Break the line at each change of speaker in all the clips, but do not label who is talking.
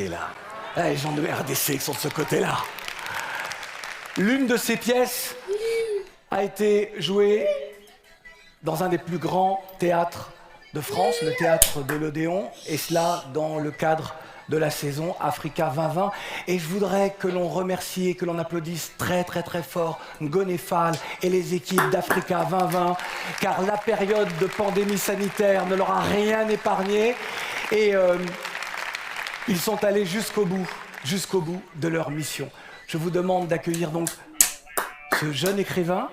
Et là, les gens de RDC qui sont de ce côté-là. L'une de ces pièces a été jouée dans un des plus grands théâtres de France, le théâtre de l'Odéon, et cela dans le cadre de la saison Africa 2020. Et je voudrais que l'on remercie et que l'on applaudisse très très très fort Ngoné Fall et les équipes d'Africa 2020, car la période de pandémie sanitaire ne leur a rien épargné et ils sont allés jusqu'au bout de leur mission. Je vous demande d'accueillir donc ce jeune écrivain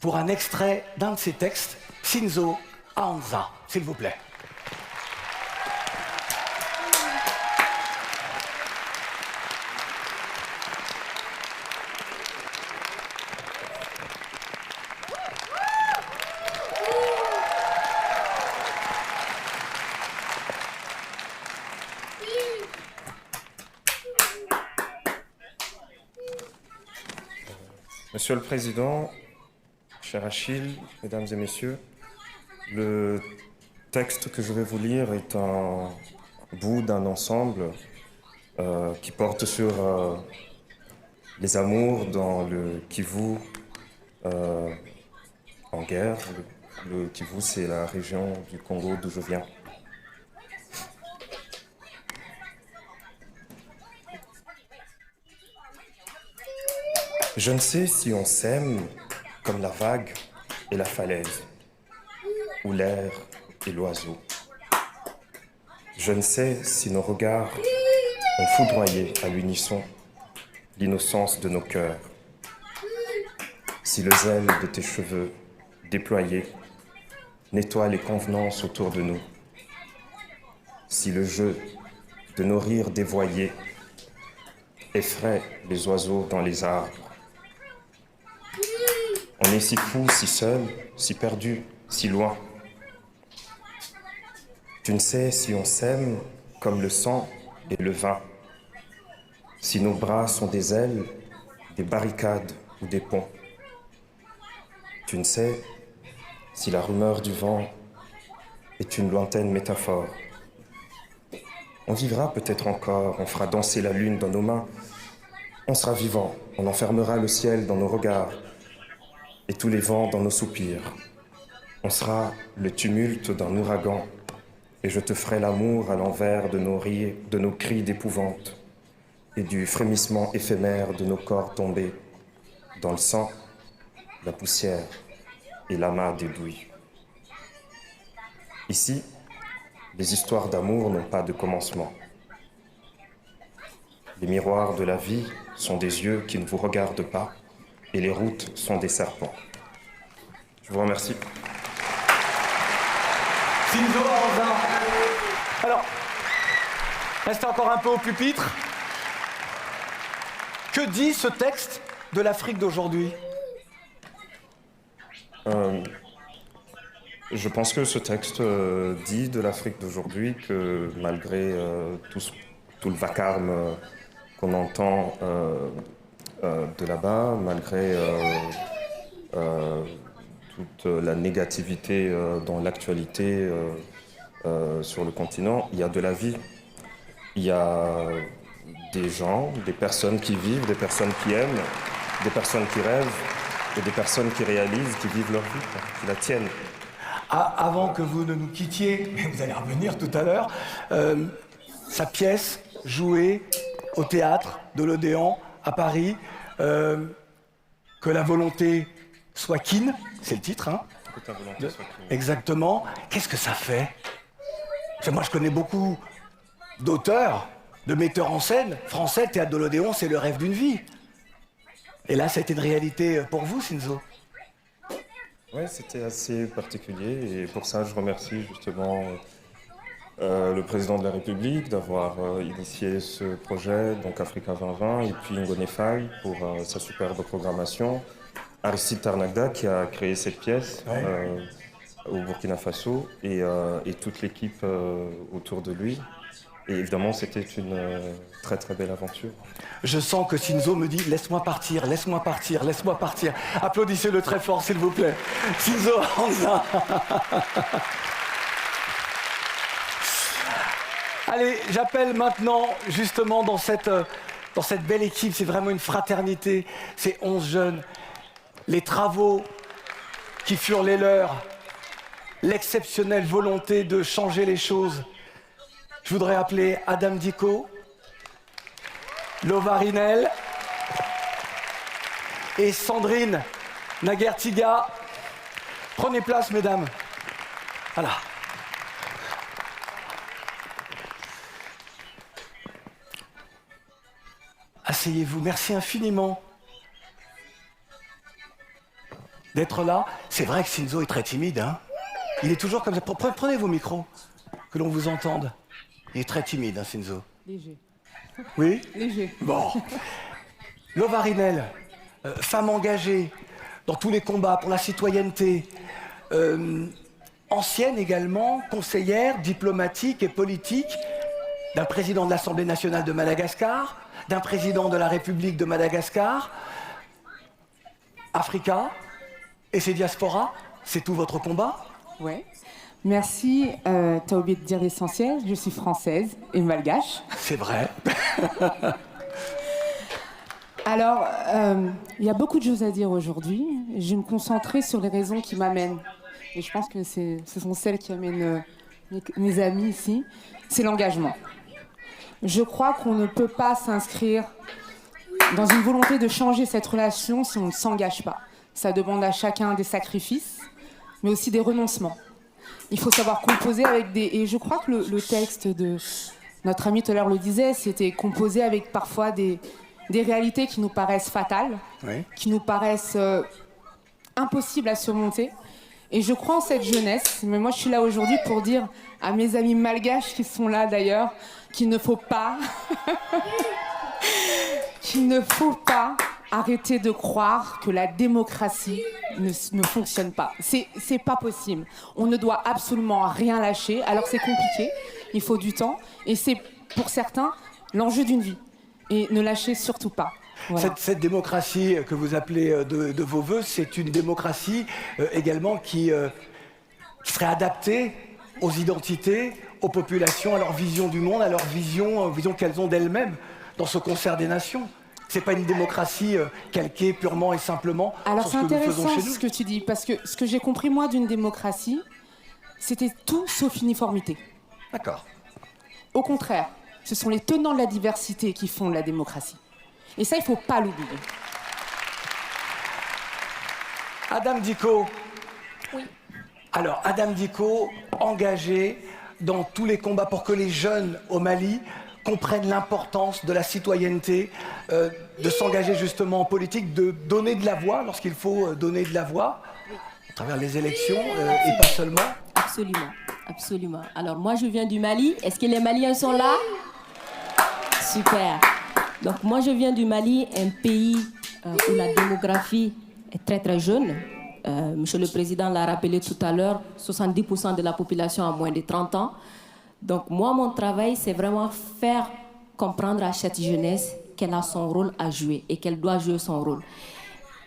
pour un extrait d'un de ses textes, Sinzo Ahanza, s'il vous plaît.
Monsieur le Président, cher Achille, Mesdames et Messieurs, le texte que je vais vous lire est un bout d'un ensemble qui porte sur les amours dans le Kivu en guerre. Le Kivu, c'est la région du Congo d'où je viens. Je ne sais si on s'aime comme la vague et la falaise, ou l'air et l'oiseau. Je ne sais si nos regards ont foudroyé à l'unisson l'innocence de nos cœurs, si le zèle de tes cheveux déployés nettoie les convenances autour de nous, si le jeu de nos rires dévoyés effraie les oiseaux dans les arbres. On est si fou, si seul, si perdu, si loin. Tu ne sais si on s'aime comme le sang et le vin, si nos bras sont des ailes, des barricades ou des ponts. Tu ne sais si la rumeur du vent est une lointaine métaphore. On vivra peut-être encore, on fera danser la lune dans nos mains. On sera vivant, on enfermera le ciel dans nos regards et tous les vents dans nos soupirs. On sera le tumulte d'un ouragan et je te ferai l'amour à l'envers de nos rires, de nos cris d'épouvante et du frémissement éphémère de nos corps tombés dans le sang, la poussière et l'amas des douilles. Ici, les histoires d'amour n'ont pas de commencement. Les miroirs de la vie sont des yeux qui ne vous regardent pas et les routes sont des serpents. Je vous remercie.
Sinzo Ahanza. Alors, restez encore un peu au pupitre. Que dit ce texte de l'Afrique d'aujourd'hui ?
Je pense que ce texte dit de l'Afrique d'aujourd'hui que malgré tout le vacarme qu'on entend de là-bas, malgré toute la négativité dans l'actualité sur le continent, il y a de la vie. Il y a des gens, des personnes qui vivent, des personnes qui aiment, des personnes qui rêvent et des personnes qui réalisent, qui vivent leur vie, qui la tiennent.
Avant que vous ne nous quittiez, mais vous allez revenir tout à l'heure, sa pièce jouée au théâtre de l'Odéon à Paris, que la volonté soit kin, c'est le titre, hein ?
Que ta volonté soit kin.
Exactement. Qu'est-ce que ça fait ? Parce que moi, je connais beaucoup d'auteurs, de metteurs en scène français. Le théâtre de l'Odéon, c'est le rêve d'une vie. Et là, ça a été une réalité pour vous, Sinzo ?
Oui, c'était assez particulier et pour ça, je remercie justement le président de la République d'avoir initié ce projet, donc Africa 2020, et puis Ngoné Fall pour sa superbe programmation, Aristide Tarnagda qui a créé cette pièce au Burkina Faso et toute l'équipe autour de lui. Et évidemment, c'était une très très belle aventure.
Je sens que Sinzo me dit « Laisse-moi partir, laisse-moi partir, laisse-moi partir ». Applaudissez-le très fort, s'il vous plaît. Sinzo Ahanza. Allez, j'appelle maintenant, justement, dans cette belle équipe, c'est vraiment une fraternité, ces 11 jeunes, les travaux qui furent les leurs, l'exceptionnelle volonté de changer les choses. Je voudrais appeler Adam Dicot, Lova Rinel et Sandrine Naguertiga. Prenez place, mesdames. Voilà. Asseyez-vous. Merci infiniment d'être là. C'est vrai que Cinzo est très timide, hein. Il est toujours comme ça. Prenez vos micros, que l'on vous entende. Il est très timide, hein, Cinzo.
Léger.
Oui?
Léger.
Bon. Lova Rinel, femme engagée dans tous les combats pour la citoyenneté, ancienne également, conseillère diplomatique et politique d'un président de l'Assemblée nationale de Madagascar, d'un président de la République de Madagascar, Africa et ses diasporas, c'est tout votre combat?
Ouais. Merci. T'as oublié de dire l'essentiel. Je suis française et malgache.
C'est vrai.
Alors, il y a beaucoup de choses à dire aujourd'hui. Je vais me concentrer sur les raisons qui m'amènent. Et je pense que ce sont celles qui amènent mes amis ici. C'est l'engagement. Je crois qu'on ne peut pas s'inscrire dans une volonté de changer cette relation si on ne s'engage pas. Ça demande à chacun des sacrifices, mais aussi des renoncements. Il faut savoir composer avec des... Et je crois que le texte de notre ami tout à l'heure le disait, c'était composer avec parfois des réalités qui nous paraissent fatales, oui, qui nous paraissent impossibles à surmonter. Et je crois en cette jeunesse, mais moi je suis là aujourd'hui pour dire à mes amis malgaches qui sont là d'ailleurs, qu'il ne faut pas... qu'il ne faut pas arrêter de croire que la démocratie ne fonctionne pas. C'est pas possible. On ne doit absolument rien lâcher. Alors c'est compliqué, il faut du temps. Et c'est, pour certains, l'enjeu d'une vie. Et ne lâchez surtout pas. Voilà.
Cette démocratie que vous appelez de vos voeux, c'est une démocratie également qui serait adaptée aux identités, aux populations, à leur vision du monde, à leur vision qu'elles ont d'elles-mêmes dans ce concert des nations. C'est pas une démocratie calquée purement et simplement
Alors
sur ce que nous faisons chez nous.
c'est intéressant ce que tu dis, parce que ce que j'ai compris moi d'une démocratie, c'était tout sauf uniformité.
D'accord.
Au contraire, ce sont les tenants de la diversité qui font la démocratie. Et ça, il faut pas l'oublier.
Adam Dicot.
Oui.
Alors, Adam Dicot, engagé dans tous les combats pour que les jeunes au Mali comprennent l'importance de la citoyenneté, de s'engager justement en politique, de donner de la voix lorsqu'il faut donner de la voix, à travers les élections et pas seulement.
Absolument, absolument. Alors moi je viens du Mali, est-ce que les Maliens sont là? Super. Donc moi je viens du Mali, un pays où la démographie est très très jeune. Monsieur le Président l'a rappelé tout à l'heure, 70% de la population a moins de 30 ans. Donc moi, mon travail, c'est vraiment faire comprendre à cette jeunesse qu'elle a son rôle à jouer et qu'elle doit jouer son rôle.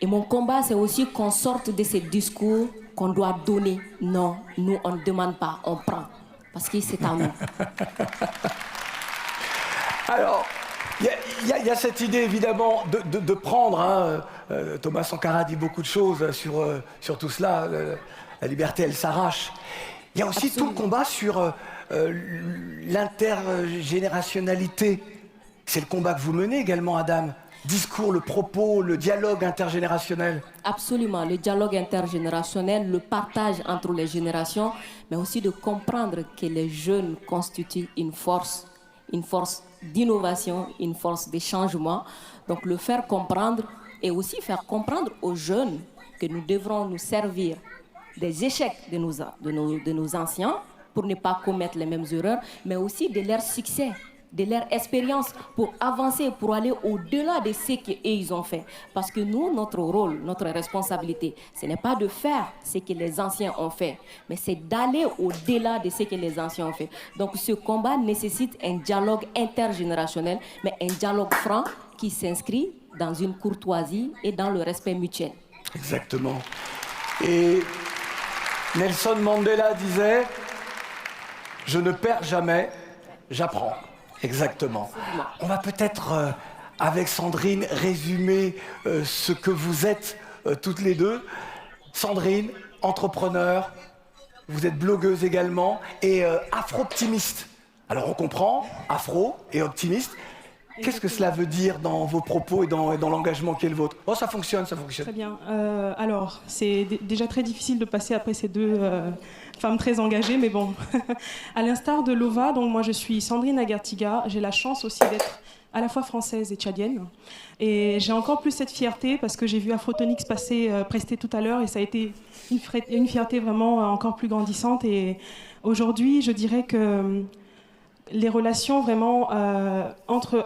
Et mon combat, c'est aussi qu'on sorte de ces discours qu'on doit donner. Non, nous, on ne demande pas, on prend. Parce que c'est à nous.
Alors, il y a cette idée, évidemment, de prendre. Hein, Thomas Sankara dit beaucoup de choses sur tout cela. La liberté, elle s'arrache. Il y a aussi Absolument. Tout le combat sur... l'intergénérationnalité, c'est le combat que vous menez également, Adam. Discours, le propos, le dialogue intergénérationnel.
Absolument, le dialogue intergénérationnel, le partage entre les générations, mais aussi de comprendre que les jeunes constituent une force d'innovation, une force de changement. Donc le faire comprendre et aussi faire comprendre aux jeunes que nous devrons nous servir des échecs de nos anciens pour ne pas commettre les mêmes erreurs, mais aussi de leur succès, de leur expérience pour avancer, pour aller au-delà de ce qu'ils ont fait. Parce que nous, notre rôle, notre responsabilité, ce n'est pas de faire ce que les anciens ont fait, mais c'est d'aller au-delà de ce que les anciens ont fait. Donc ce combat nécessite un dialogue intergénérationnel, mais un dialogue franc qui s'inscrit dans une courtoisie et dans le respect mutuel.
Exactement. Et Nelson Mandela disait... Je ne perds jamais, j'apprends. Exactement. On va peut-être, avec Sandrine, résumer ce que vous êtes toutes les deux. Sandrine, entrepreneur, vous êtes blogueuse également et afro-optimiste. Alors on comprend, afro et optimiste. Qu'est-ce que cela veut dire dans vos propos et dans l'engagement qui est le vôtre? Oh, ça fonctionne, ça fonctionne.
Très bien. Alors, c'est déjà très difficile de passer après ces deux femmes très engagées, mais bon. À l'instar de Lova, donc moi je suis Sandrine Agartiga. J'ai la chance aussi d'être à la fois française et tchadienne. Et j'ai encore plus cette fierté parce que j'ai vu Afrotonix prester tout à l'heure et ça a été une fierté vraiment encore plus grandissante. Et aujourd'hui, je dirais que les relations vraiment entre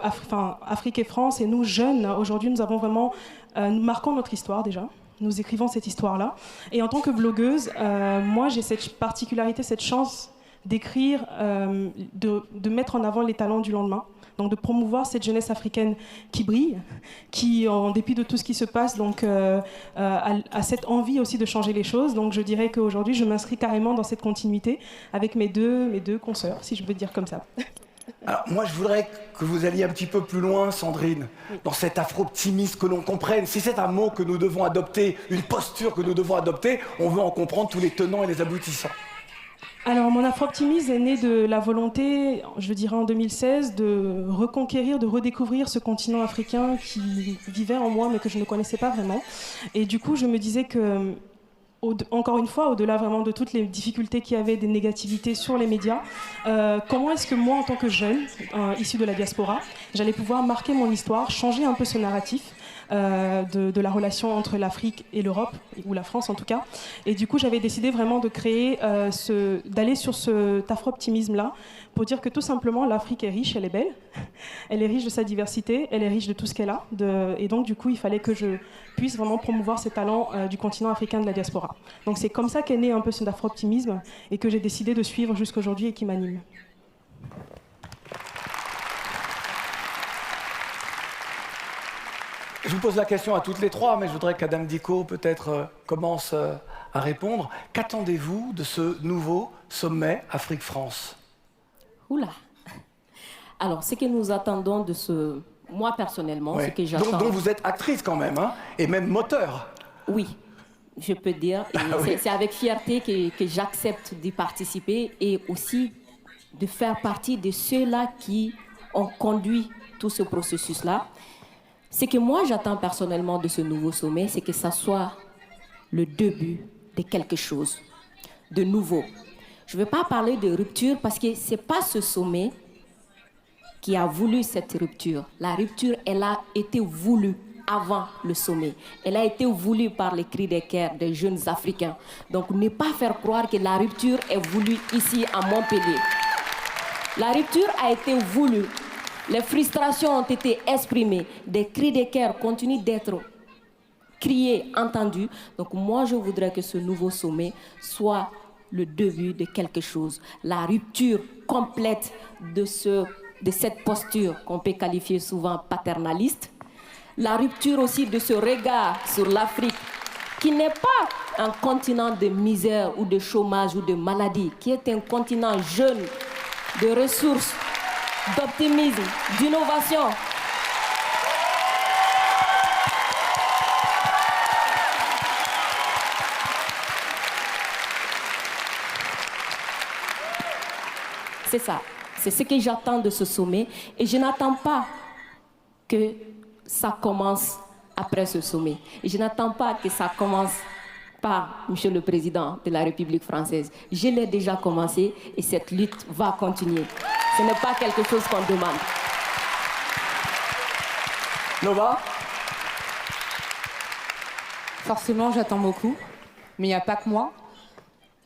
Afrique et France et nous jeunes, aujourd'hui nous avons vraiment, nous marquons notre histoire déjà, nous écrivons cette histoire-là. Et en tant que blogueuse, moi j'ai cette particularité, cette chance d'écrire, de mettre en avant les talents du lendemain. Donc de promouvoir cette jeunesse africaine qui brille, qui, en dépit de tout ce qui se passe, donc, a cette envie aussi de changer les choses. Donc je dirais qu'aujourd'hui, je m'inscris carrément dans cette continuité avec mes deux consoeurs, si je peux dire comme ça.
Alors moi, je voudrais que vous alliez un petit peu plus loin, Sandrine, dans cet afro-optimisme, que l'on comprenne. Si c'est un mot que nous devons adopter, une posture que nous devons adopter, on veut en comprendre tous les tenants et les aboutissants.
Alors, mon afro-optimisme est né de la volonté, je dirais en 2016, de reconquérir, de redécouvrir ce continent africain qui vivait en moi, mais que je ne connaissais pas vraiment. Et du coup, je me disais que, encore une fois, au-delà vraiment de toutes les difficultés qu'il y avait, des négativités sur les médias, comment est-ce que moi, en tant que jeune, issu de la diaspora, j'allais pouvoir marquer mon histoire, changer un peu ce narratif de la relation entre l'Afrique et l'Europe, ou la France en tout cas. Et du coup, j'avais décidé vraiment de créer, d'aller sur cet afro-optimisme-là, pour dire que tout simplement, l'Afrique est riche, elle est belle, elle est riche de sa diversité, elle est riche de tout ce qu'elle a. Et donc, du coup, il fallait que je puisse vraiment promouvoir ces talents du continent africain de la diaspora. Donc, c'est comme ça qu'est né un peu cet afro-optimisme et que j'ai décidé de suivre jusqu'à aujourd'hui et qui m'anime.
Je vous pose la question à toutes les trois, mais je voudrais qu'Adam Dicko peut-être commence à répondre. Qu'attendez-vous de ce nouveau sommet Afrique-France?
Oula. Alors, ce que nous attendons de ce... Moi, personnellement, ce que j'attends...
Donc vous êtes actrice quand même, hein, et même moteur.
Oui, je peux dire. C'est avec fierté que j'accepte d'y participer et aussi de faire partie de ceux-là qui ont conduit tout ce processus-là. Ce que moi j'attends personnellement de ce nouveau sommet, c'est que ça soit le début de quelque chose de nouveau. Je ne veux pas parler de rupture parce que ce n'est pas ce sommet qui a voulu cette rupture. La rupture, elle a été voulue avant le sommet. Elle a été voulue par les cris des cœurs des jeunes Africains. Donc ne pas faire croire que la rupture est voulue ici à Montpellier. La rupture a été voulue. Les frustrations ont été exprimées, des cris de cœur continuent d'être criés, entendus. Donc moi, je voudrais que ce nouveau sommet soit le début de quelque chose. La rupture complète de cette posture qu'on peut qualifier souvent paternaliste. La rupture aussi de ce regard sur l'Afrique, qui n'est pas un continent de misère ou de chômage ou de maladie, qui est un continent jeune, de ressources, d'optimisme, d'innovation. C'est ça. C'est ce que j'attends de ce sommet. Et je n'attends pas que ça commence après ce sommet. Et je n'attends pas que ça commence par Monsieur le Président de la République française. Je l'ai déjà commencé et cette lutte va continuer. Ce n'est pas quelque chose qu'on demande.
Nova?
Forcément, j'attends beaucoup, mais il n'y a pas que moi.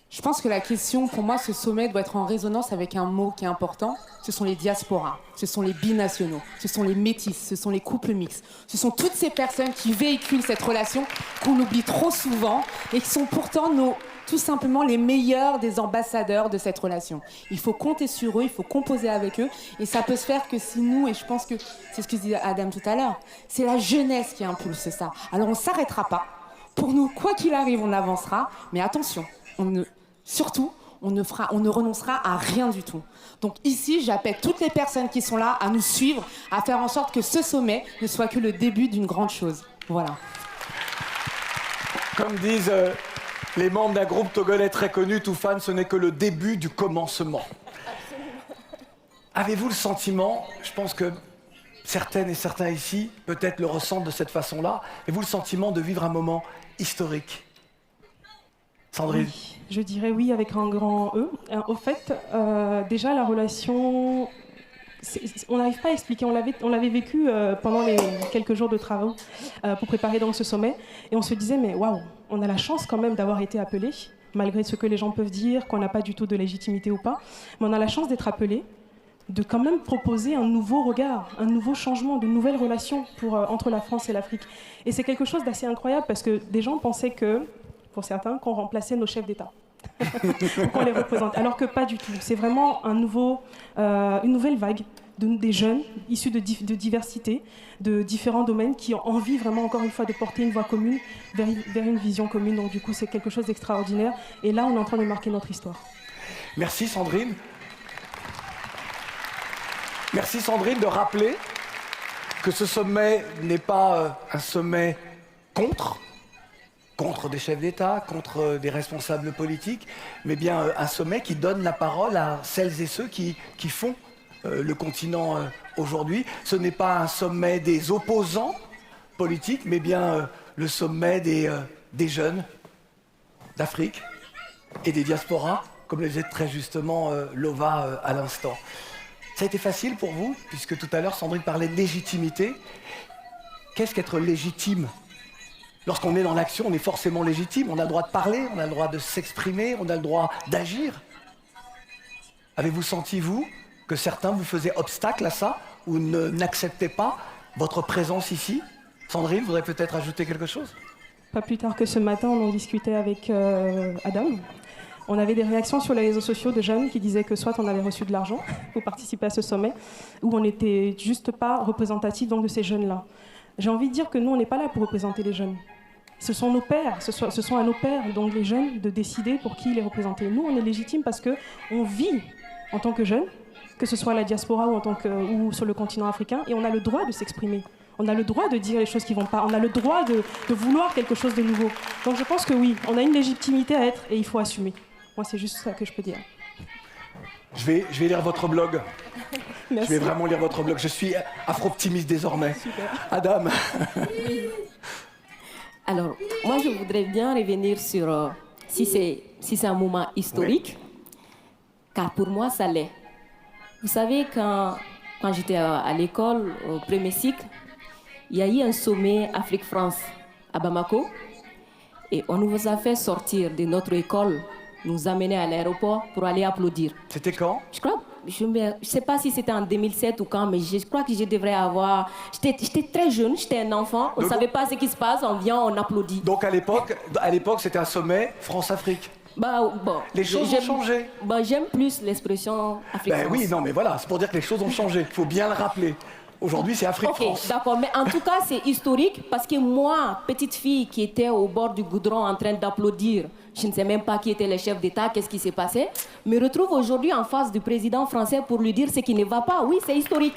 Je pense que la question, pour moi, ce sommet doit être en résonance avec un mot qui est important. Ce sont les diasporas, ce sont les binationaux, ce sont les métis, ce sont les couples mixtes. Ce sont toutes ces personnes qui véhiculent cette relation qu'on oublie trop souvent et qui sont pourtant tout simplement les meilleurs des ambassadeurs de cette relation. Il faut compter sur eux, il faut composer avec eux et ça peut se faire que si nous, et je pense que c'est ce que disait Adam tout à l'heure, c'est la jeunesse qui impulse ça. Alors on ne s'arrêtera pas. Pour nous, quoi qu'il arrive, on avancera, mais attention, surtout, on ne renoncera à rien du tout. Donc ici, j'appelle toutes les personnes qui sont là à nous suivre, à faire en sorte que ce sommet ne soit que le début d'une grande chose. Voilà.
Comme disent les membres d'un groupe togolais très connu, Toufan, ce n'est que le début du commencement. Avez-vous le sentiment, je pense que certaines et certains ici, peut-être le ressentent de cette façon-là, avez-vous le sentiment de vivre un moment historique? Sandrine?
Oui, je dirais oui avec un grand E. Au fait, déjà la relation, on n'arrive pas à expliquer, on l'avait vécu pendant les quelques jours de travaux pour préparer donc ce sommet, et on se disait mais waouh, on a la chance quand même d'avoir été appelés, malgré ce que les gens peuvent dire, qu'on n'a pas du tout de légitimité ou pas, mais on a la chance d'être appelés, de quand même proposer un nouveau regard, un nouveau changement, de nouvelles relations entre la France et l'Afrique. Et c'est quelque chose d'assez incroyable parce que des gens pensaient que, pour certains, qu'on remplaçait nos chefs d'État. Qu'on les représente. Alors que pas du tout. C'est vraiment une nouvelle vague des jeunes issus de diversité, de différents domaines qui ont envie vraiment, encore une fois, de porter une voix commune vers une vision commune. Donc du coup, c'est quelque chose d'extraordinaire. Et là, on est en train de marquer notre histoire.
Merci Sandrine. Merci Sandrine de rappeler que ce sommet n'est pas un sommet contre des chefs d'État, contre des responsables politiques, mais bien un sommet qui donne la parole à celles et ceux qui font le continent aujourd'hui. Ce n'est pas un sommet des opposants politiques, mais bien le sommet des jeunes d'Afrique et des diasporas, comme le disait très justement Lova à l'instant. Ça a été facile pour vous, puisque tout à l'heure Sandrine parlait de légitimité. Qu'est-ce qu'être légitime ? Lorsqu'on est dans l'action, on est forcément légitime. On a le droit de parler, on a le droit de s'exprimer, on a le droit d'agir. Avez-vous senti, vous, que certains vous faisaient obstacle à ça, ou n'acceptaient pas votre présence ici? Sandrine, vous voudrez peut-être ajouter quelque chose?
Pas plus tard que ce matin, on en discutait avec Adam. On avait des réactions sur les réseaux sociaux de jeunes qui disaient que soit on avait reçu de l'argent pour participer à ce sommet, ou on n'était juste pas représentatif donc, de ces jeunes-là. J'ai envie de dire que nous, on n'est pas là pour représenter les jeunes. Ce sont nos pères, ce sont à nos pères, donc les jeunes, de décider pour qui les représenter. Nous, on est légitimes parce qu'on vit en tant que jeunes, que ce soit à la diaspora ou sur le continent africain, et on a le droit de s'exprimer. On a le droit de dire les choses qui ne vont pas. On a le droit de vouloir quelque chose de nouveau. Donc je pense que oui, on a une légitimité à être et il faut assumer. Moi, c'est juste ça que je peux dire.
Je vais lire votre blog.
Merci.
Je vais vraiment lire votre blog. Je suis afro-optimiste désormais.
Super.
Adam.
Alors, moi, je voudrais bien revenir sur si c'est un moment historique, car pour moi, ça l'est. Vous savez, quand j'étais à l'école, au premier cycle, il y a eu un sommet Afrique-France à Bamako, et on nous a fait sortir de notre école, nous amener à l'aéroport pour aller applaudir.
C'était quand?
Je ne sais pas si c'était en 2007 ou quand, mais je crois que je devrais avoir... J'étais très jeune, j'étais un enfant, on ne savait pas ce qui se passe, on vient, on applaudit.
Donc à l'époque, c'était un sommet France-Afrique. Les choses ont changé.
J'aime plus l'expression Afrique-France.
Oui, non, mais voilà, c'est pour dire que les choses ont changé. Il faut bien le rappeler. Aujourd'hui, c'est Afrique-France.
Ok, d'accord, mais en tout cas, c'est historique parce que moi, petite fille qui était au bord du goudron en train d'applaudir, je ne sais même pas qui était le chef d'État, qu'est-ce qui s'est passé, me retrouve aujourd'hui en face du président français pour lui dire ce qui ne va pas. Oui, c'est historique.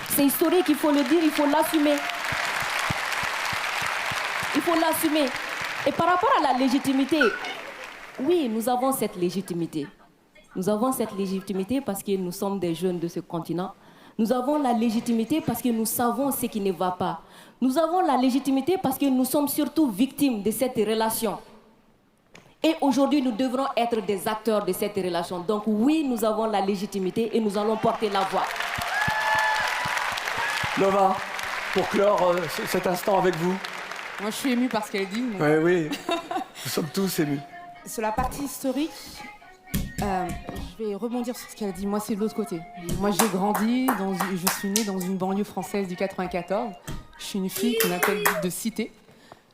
C'est historique, il faut le dire, il faut l'assumer. Il faut l'assumer. Et par rapport à la légitimité, oui, nous avons cette légitimité. Nous avons cette légitimité parce que nous sommes des jeunes de ce continent. Nous avons la légitimité parce que nous savons ce qui ne va pas. Nous avons la légitimité parce que nous sommes surtout victimes de cette relation. Et aujourd'hui, nous devrons être des acteurs de cette relation. Donc oui, nous avons la légitimité et nous allons porter la voix.
Lova, pour clore cet instant avec vous.
Moi, je suis émue par ce qu'elle dit.
Oui, nous sommes tous émus.
Sur la partie historique, je vais rebondir sur ce qu'elle a dit. Moi, c'est de l'autre côté. Moi, j'ai grandi, je suis née dans une banlieue française du 94. Je suis une fille qu'on appelle de cité.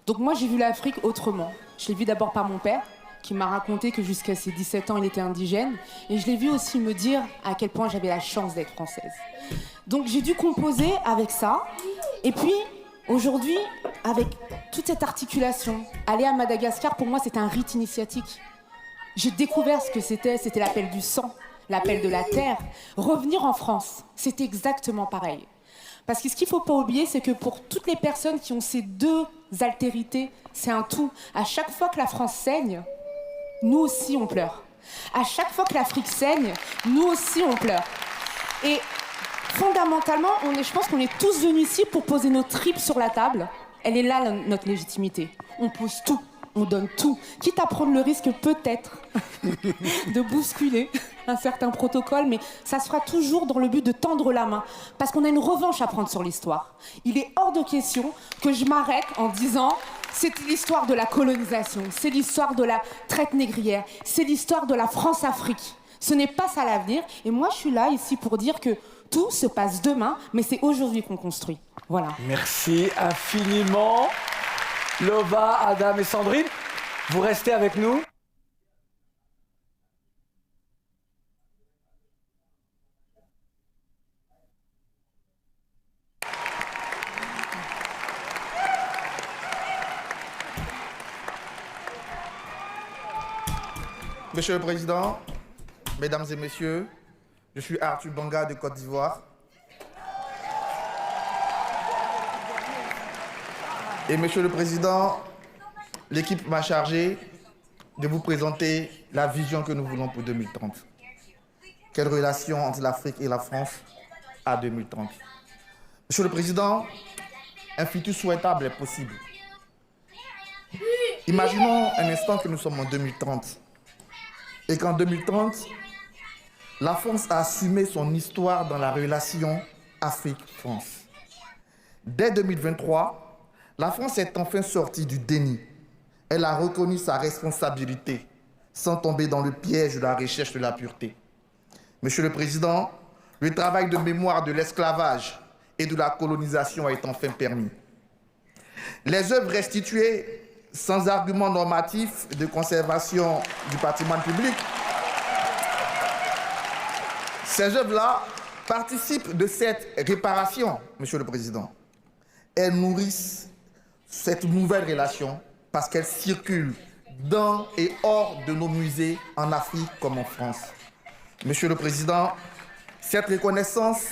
Donc moi, j'ai vu l'Afrique autrement. Je l'ai vu d'abord par mon père, qui m'a raconté que jusqu'à ses 17 ans, il était indigène. Et je l'ai vu aussi me dire à quel point j'avais la chance d'être française. Donc j'ai dû composer avec ça. Et puis, aujourd'hui, avec toute cette articulation, aller à Madagascar, pour moi, c'est un rite initiatique. J'ai découvert ce que c'était l'appel du sang, l'appel de la terre. Revenir en France, c'est exactement pareil. Parce que ce qu'il ne faut pas oublier, c'est que pour toutes les personnes qui ont ces deux altérités, c'est un tout. À chaque fois que la France saigne, nous aussi on pleure. À chaque fois que l'Afrique saigne, nous aussi on pleure. Et fondamentalement, je pense qu'on est tous venus ici pour poser nos tripes sur la table. Elle est là, notre légitimité. On pose tout, on donne tout, quitte à prendre le risque peut-être de bousculer un certain protocole, mais ça se fera toujours dans le but de tendre la main, parce qu'on a une revanche à prendre sur l'histoire. Il est hors de question que je m'arrête en disant c'est l'histoire de la colonisation, c'est l'histoire de la traite négrière, c'est l'histoire de la France-Afrique. Ce n'est pas ça l'avenir, et moi je suis là ici pour dire que tout se passe demain, mais c'est aujourd'hui qu'on construit. Voilà.
Merci infiniment. Lova, Adam et Sandrine, vous restez avec nous.
Monsieur le Président, Mesdames et Messieurs, je suis Arthur Banga de Côte d'Ivoire. Et Monsieur le Président, l'équipe m'a chargé de vous présenter la vision que nous voulons pour 2030. Quelle relation entre l'Afrique et la France à 2030? Monsieur le Président, un futur souhaitable est possible. Imaginons un instant que nous sommes en 2030 et qu'en 2030, la France a assumé son histoire dans la relation Afrique-France. Dès 2023, la France est enfin sortie du déni. Elle a reconnu sa responsabilité sans tomber dans le piège de la recherche de la pureté. Monsieur le Président, le travail de mémoire de l'esclavage et de la colonisation est enfin permis. Les œuvres restituées sans argument normatif de conservation du patrimoine public, ces œuvres-là participent de cette réparation, Monsieur le Président. Elles nourrissent cette nouvelle relation parce qu'elles circulent dans et hors de nos musées en Afrique comme en France. Monsieur le Président, cette reconnaissance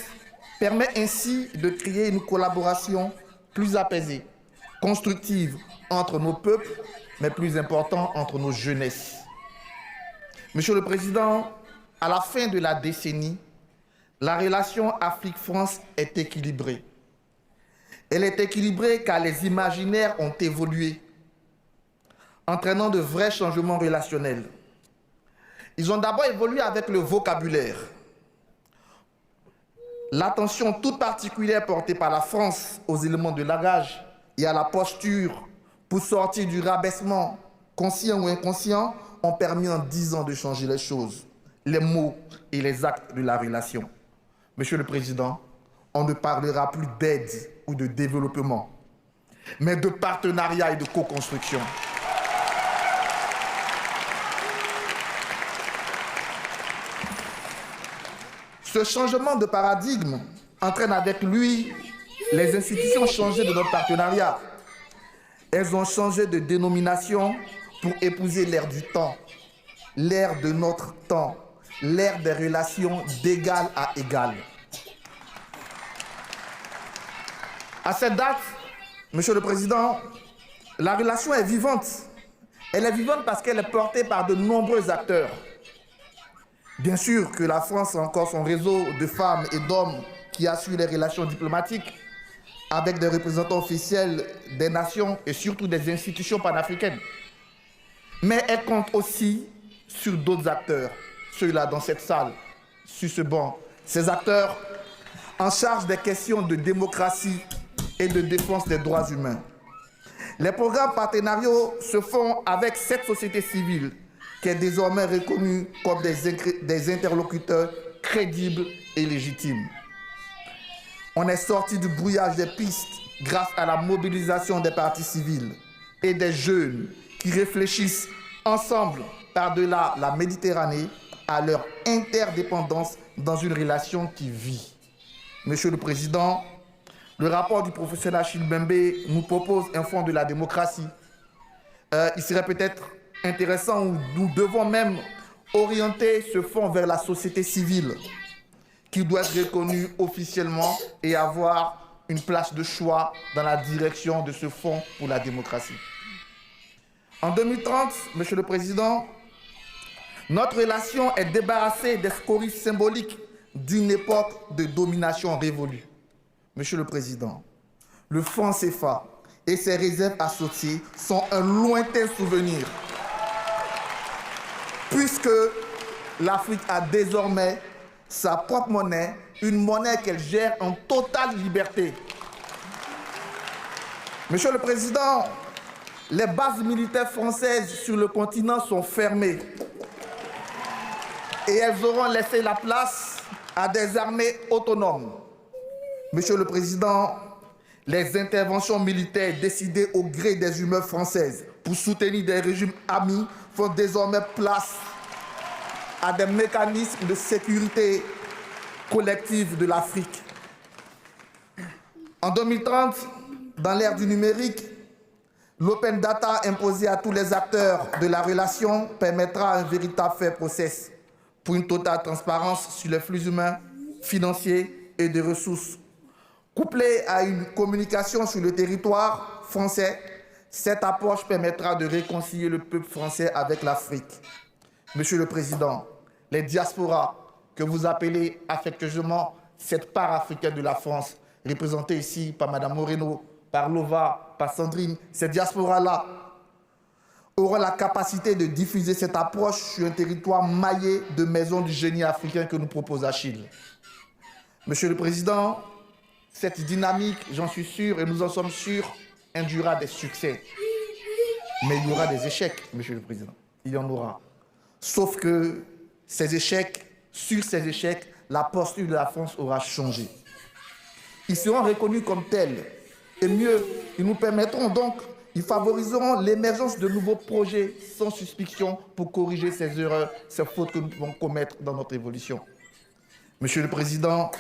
permet ainsi de créer une collaboration plus apaisée, constructive entre nos peuples, mais plus important, entre nos jeunesses. Monsieur le Président, à la fin de la décennie, la relation Afrique-France est équilibrée. Elle est équilibrée car les imaginaires ont évolué, entraînant de vrais changements relationnels. Ils ont d'abord évolué avec le vocabulaire. L'attention toute particulière portée par la France aux éléments de langage et à la posture pour sortir du rabaissement, conscient ou inconscient, ont permis en 10 ans de changer les choses, les mots et les actes de la relation. Monsieur le Président, on ne parlera plus d'aide ou de développement, mais de partenariat et de co-construction. Ce changement de paradigme entraîne avec lui les institutions changées de notre partenariat. Elles ont changé de dénomination pour épouser l'ère du temps, l'ère de notre temps, l'ère des relations d'égal à égal. À cette date, Monsieur le Président, la relation est vivante. Elle est vivante parce qu'elle est portée par de nombreux acteurs. Bien sûr que la France a encore son réseau de femmes et d'hommes qui assurent les relations diplomatiques avec des représentants officiels des nations et surtout des institutions panafricaines. Mais elle compte aussi sur d'autres acteurs, ceux-là dans cette salle, sur ce banc. Ces acteurs en charge des questions de démocratie et de défense des droits humains. Les programmes partenariaux se font avec cette société civile qui est désormais reconnue comme des interlocuteurs crédibles et légitimes. On est sorti du brouillage des pistes grâce à la mobilisation des partis civils et des jeunes qui réfléchissent ensemble par-delà la Méditerranée à leur interdépendance dans une relation qui vit. Monsieur le Président, le rapport du professeur Achille Mbembe nous propose un fonds de la démocratie. Il serait peut-être intéressant où nous devons même orienter ce fonds vers la société civile, qui doit être reconnue officiellement et avoir une place de choix dans la direction de ce fonds pour la démocratie. En 2030, Monsieur le Président, notre relation est débarrassée des scories symboliques d'une époque de domination révolue. Monsieur le Président, le franc CFA et ses réserves associées sont un lointain souvenir, puisque l'Afrique a désormais sa propre monnaie, une monnaie qu'elle gère en totale liberté. Monsieur le Président, les bases militaires françaises sur le continent sont fermées et elles auront laissé la place à des armées autonomes. Monsieur le Président, les interventions militaires décidées au gré des humeurs françaises pour soutenir des régimes amis font désormais place à des mécanismes de sécurité collective de l'Afrique. En 2030, dans l'ère du numérique, l'open data imposé à tous les acteurs de la relation permettra un véritable fair process pour une totale transparence sur les flux humains, financiers et de ressources. Couplée à une communication sur le territoire français, cette approche permettra de réconcilier le peuple français avec l'Afrique. Monsieur le Président, les diasporas que vous appelez affectueusement cette part africaine de la France, représentée ici par Mme Moreno, par Lova, par Sandrine, ces diasporas-là auront la capacité de diffuser cette approche sur un territoire maillé de maisons du génie africain que nous propose Achille. Monsieur le Président, cette dynamique, j'en suis sûr, et nous en sommes sûrs, induira des succès. Mais il y aura des échecs, Monsieur le Président. Il y en aura. Sauf que ces échecs, sur ces échecs, la posture de la France aura changé. Ils seront reconnus comme tels. Et mieux, ils nous permettront donc, ils favoriseront l'émergence de nouveaux projets sans suspicion pour corriger ces erreurs, ces fautes que nous pouvons commettre dans notre évolution. Monsieur le Président,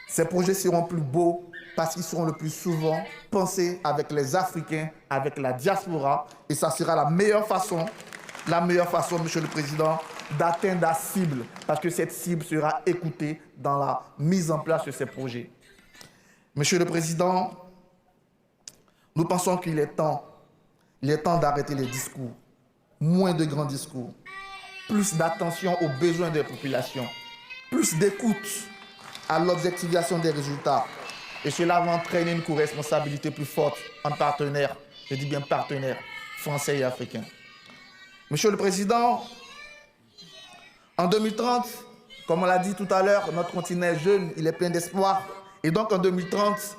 ces projets seront plus beaux parce qu'ils seront le plus souvent pensés avec les Africains, avec la diaspora, et ça sera la meilleure façon, Monsieur le Président, d'atteindre la cible, parce que cette cible sera écoutée dans la mise en place de ces projets. Monsieur le Président, nous pensons qu'il est temps d'arrêter les discours, moins de grands discours, plus d'attention aux besoins des populations, plus d'écoute à l'objectivation des résultats. Et cela va entraîner une co-responsabilité plus forte entre partenaires, je dis bien partenaires, français et africains. Monsieur le Président, en 2030, comme on l'a dit tout à l'heure, notre continent est jeune, il est plein d'espoir. Et donc en 2030,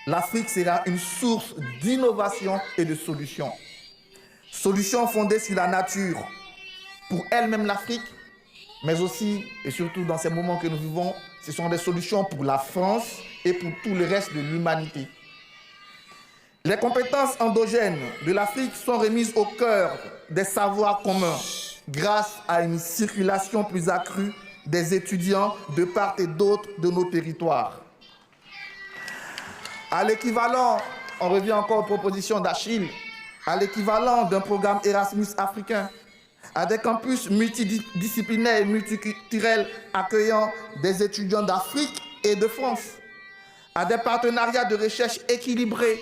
l'Afrique sera une source d'innovation et de solutions. Solutions fondées sur la nature, pour elle-même l'Afrique, mais aussi et surtout dans ces moments que nous vivons, ce sont des solutions pour la France et pour tout le reste de l'humanité. Les compétences endogènes de l'Afrique sont remises au cœur des savoirs communs grâce à une circulation plus accrue des étudiants de part et d'autre de nos territoires. À l'équivalent, on revient encore aux propositions d'Achille, à l'équivalent d'un programme Erasmus africain, à des campus multidisciplinaires et multiculturels accueillant des étudiants d'Afrique et de France, à des partenariats de recherche équilibrés,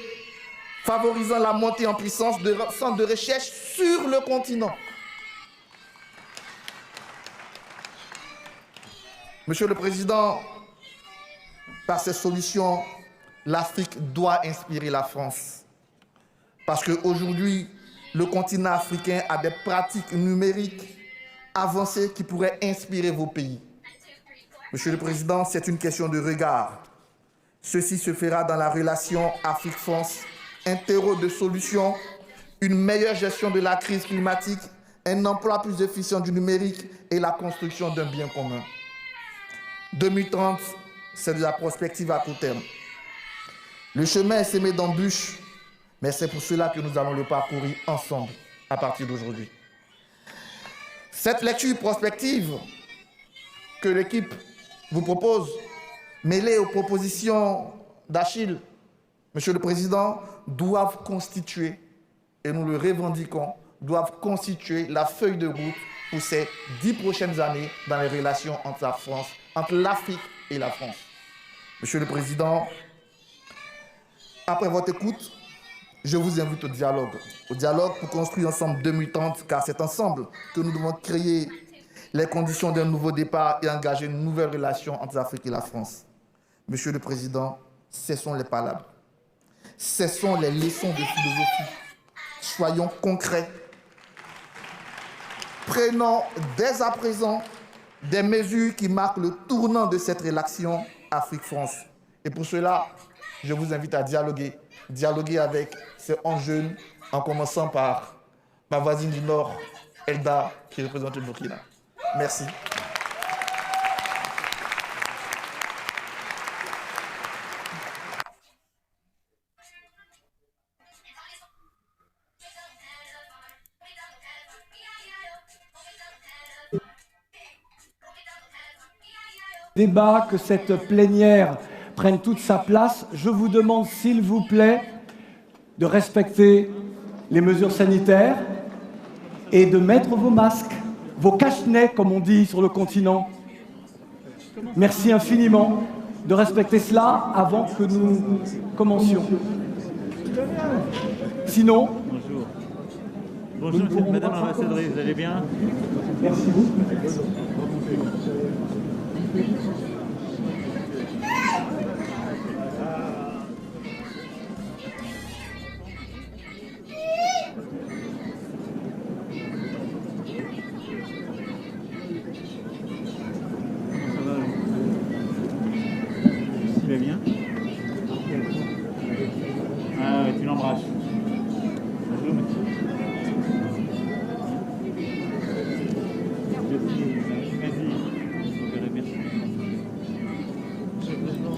favorisant la montée en puissance de centres de recherche sur le continent. Monsieur le Président, par ces solutions, l'Afrique doit inspirer la France. Parce qu'aujourd'hui, le continent africain a des pratiques numériques avancées qui pourraient inspirer vos pays. Monsieur le Président, c'est une question de regard. Ceci se fera dans la relation Afrique-France, un terreau de solutions, une meilleure gestion de la crise climatique, un emploi plus efficient du numérique et la construction d'un bien commun. 2030, c'est de la prospective à court terme. Le chemin est semé d'embûches, mais c'est pour cela que nous allons le parcourir ensemble à partir d'aujourd'hui. Cette lecture prospective que l'équipe vous propose, mêlée aux propositions d'Achille, Monsieur le Président, doivent constituer, et nous le revendiquons, doivent constituer la feuille de route pour ces 10 prochaines années dans les relations entre la France, entre l'Afrique et la France. Monsieur le Président, après votre écoute, je vous invite au dialogue pour construire ensemble 2030, car c'est ensemble que nous devons créer les conditions d'un nouveau départ et engager une nouvelle relation entre l'Afrique et la France. Monsieur le Président, cessons les palabres, cessons les leçons de philosophie, soyons concrets. Prenons dès à présent des mesures qui marquent le tournant de cette relation Afrique-France. Et pour cela, je vous invite à dialoguer avec ces 11 jeunes, en commençant par ma voisine du Nord, Elda, qui représente le Burkina. Merci.
Débat, que cette plénière prenne toute sa place. Je vous demande, s'il vous plaît, de respecter les mesures sanitaires et de mettre vos masques, vos cache-nez, comme on dit sur le continent. Merci infiniment de respecter cela avant que nous commencions. Sinon...
Bonjour, Madame l'ambassadrice, vous allez bien?
Merci beaucoup.
Il va bien?